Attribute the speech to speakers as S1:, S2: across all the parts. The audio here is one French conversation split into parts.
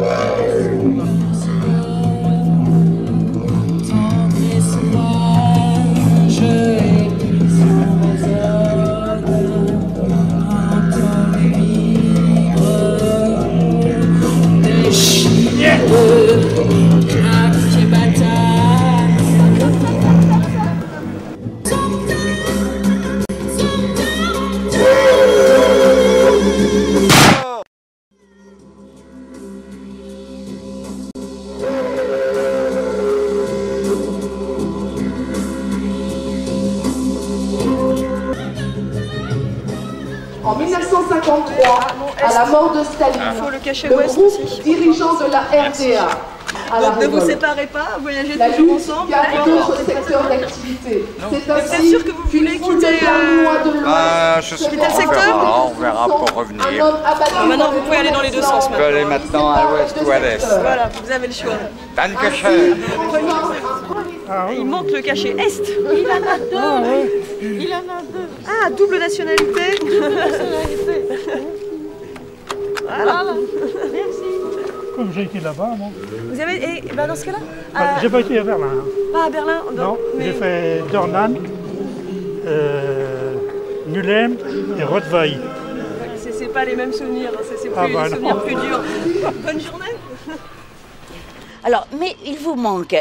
S1: En 1953, à la mort de Staline, le groupe dirigeant de la RDA
S2: Donc ne vous séparez pas, voyagez
S1: la
S2: toujours
S1: lutte
S2: ensemble.
S1: gagne d'autres secteurs d'activité. C'est ainsi
S2: sûr que vous
S1: qu'une
S2: voulez
S1: foule de
S2: quitter,
S1: Berlinois de l'Ouest
S3: je sais
S1: se
S3: pas,
S1: fait
S3: on verra pour revenir.
S1: un homme abattu
S2: Maintenant vous pouvez aller dans les deux sens.
S3: On peut aller maintenant à l'ouest ou à l'est.
S2: Voilà, vous avez le choix.
S3: Dankeschön.
S2: Il manque le cachet Est. Il en a deux. Il en a deux. Ah, double nationalité. Double nationalité. Voilà. Merci.
S4: Comme j'ai été là-bas, moi.
S2: Vous avez, et ben dans ce cas-là
S4: J'ai pas été à Berlin.
S2: Pas à Berlin.
S4: Non,
S2: mais...
S4: j'ai fait Dornan, Mulhem et Rottweil.
S2: C'est pas les mêmes souvenirs, c'est
S4: Ah
S2: plus
S4: bah
S2: des souvenirs
S4: non.
S2: plus durs. Bonne journée.
S5: Alors, mais il vous manque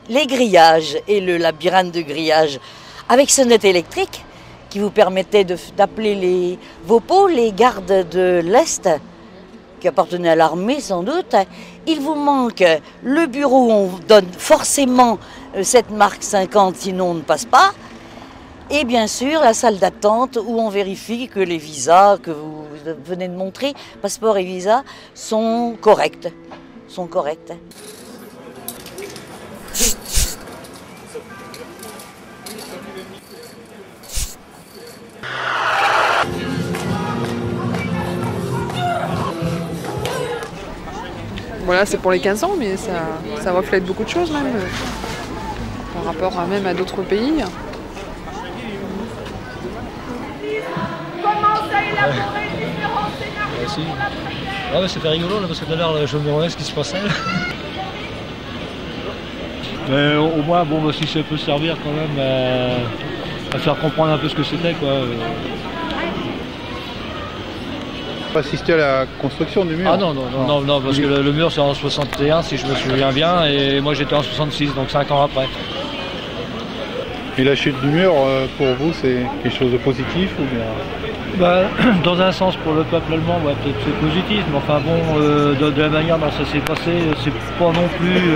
S5: les grillages et le labyrinthe de grillage avec sonnette électrique qui vous permettait d'appeler vos pots, les gardes de l'Est, qui appartenaient à l'armée sans doute. Il vous manque le bureau où on donne forcément cette marque 50, sinon on ne passe pas. Et bien sûr, la salle d'attente où on vérifie que les visas que vous venez de montrer, passeport et visa, sont corrects.
S6: Voilà, c'est pour les 15 ans, mais ça reflète beaucoup de choses même, par rapport même à d'autres pays.
S7: Commence à élaborer différents scénarios pour la première.
S8: Ouais, bah, c'était rigolo là, parce que tout à l'heure je me demandais ce qui se passait. Mais au moins, bon, bah, si ça peut servir quand même à faire comprendre un peu ce que c'était, quoi.
S9: Assister à la construction du mur.
S8: Ah non, parce que le mur c'est en 61 si je me souviens bien, et moi j'étais en 66, donc 5 ans après.
S9: Et la chute du mur, pour vous, c'est quelque chose de positif ou bien?
S8: Bah, dans un sens, pour le peuple allemand, ouais, peut-être c'est positif, mais enfin bon, de la manière dont ça s'est passé, c'est pas non plus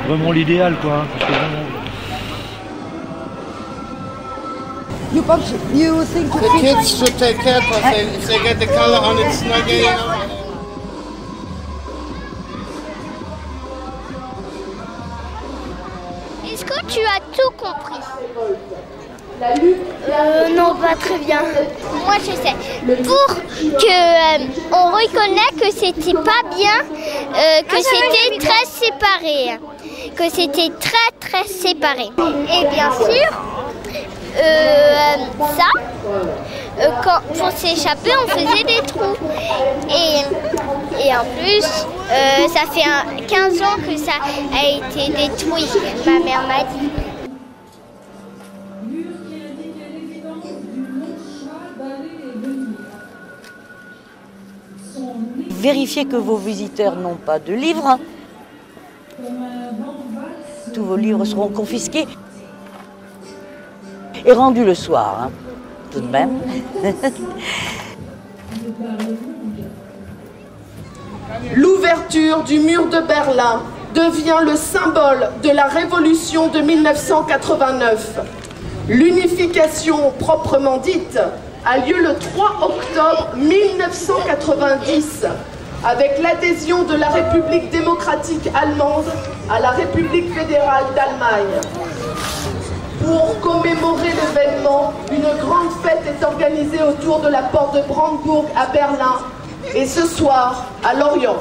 S8: vraiment l'idéal, quoi. Hein, parce que,
S10: You think
S11: the kids should take care because if they get the color on, it's not getting out.
S12: Est-ce que tu as tout compris?
S13: Non, pas très bien.
S12: Moi je sais. Pour que on reconnaisse que c'était pas bien, que c'était très séparé. Que c'était très séparé. Et bien sûr, pour s'échapper, on faisait des trous. Et en plus, ça fait 15 ans que ça a été détruit, ma mère m'a dit.
S5: Vérifiez que vos visiteurs n'ont pas de livres. Tous vos livres seront confisqués et rendus le soir, hein, tout de même.
S1: L'ouverture du mur de Berlin devient le symbole de la révolution de 1989. L'unification proprement dite a lieu le 3 octobre 1990 avec l'adhésion de la République démocratique allemande à la République fédérale d'Allemagne. Pour commémorer l'événement, une grande fête est organisée autour de la porte de Brandebourg à Berlin et ce soir à Lorient.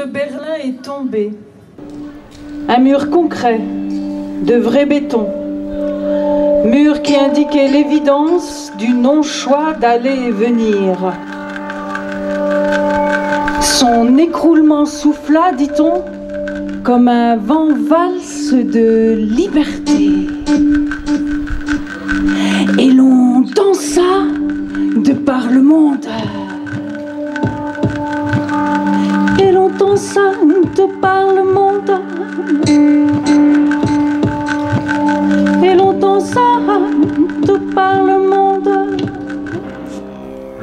S14: Berlin est tombé. Un mur concret, de vrai béton. Mur qui indiquait l'évidence du non-choix d'aller et venir. Son écroulement souffla, dit-on, comme un vent valse de liberté. Et l'on dansa de par le monde. Et l'on dansa de par le monde. Et l'on dansa de par le monde.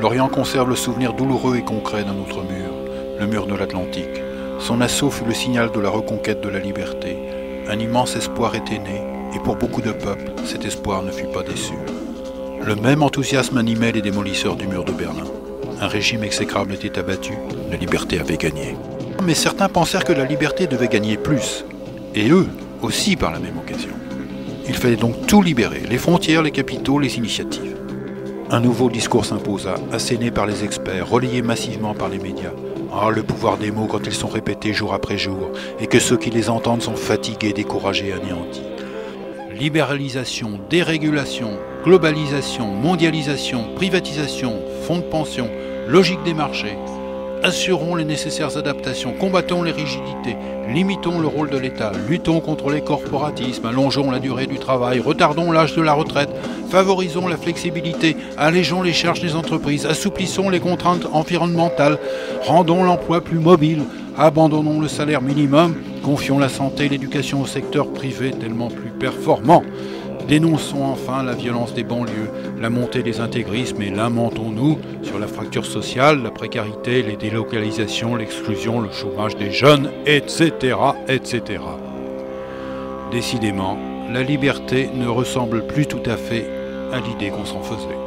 S9: Lorient conserve le souvenir douloureux et concret d'un autre mur, le mur de l'Atlantique. Son assaut fut le signal de la reconquête de la liberté. Un immense espoir était né, et pour beaucoup de peuples, cet espoir ne fut pas déçu. Le même enthousiasme animait les démolisseurs du mur de Berlin. Un régime exécrable était abattu, la liberté avait gagné. Mais certains pensèrent que la liberté devait gagner plus, et eux aussi par la même occasion. Il fallait donc tout libérer, les frontières, les capitaux, les initiatives. Un nouveau discours s'imposa, asséné par les experts, relayé massivement par les médias. Ah, le pouvoir des mots quand ils sont répétés jour après jour, et que ceux qui les entendent sont fatigués, découragés, anéantis. Libéralisation, dérégulation, globalisation, mondialisation, privatisation, fonds de pension, logique des marchés. Assurons les nécessaires adaptations, combattons les rigidités, limitons le rôle de l'État, luttons contre les corporatismes, allongeons la durée du travail, retardons l'âge de la retraite, favorisons la flexibilité, allégeons les charges des entreprises, assouplissons les contraintes environnementales, rendons l'emploi plus mobile, abandonnons le salaire minimum, confions la santé et l'éducation au secteur privé tellement plus performant. Dénonçons enfin la violence des banlieues, la montée des intégrismes et lamentons-nous sur la fracture sociale, la précarité, les délocalisations, l'exclusion, le chômage des jeunes, etc., etc. Décidément, la liberté ne ressemble plus tout à fait à l'idée qu'on s'en faisait.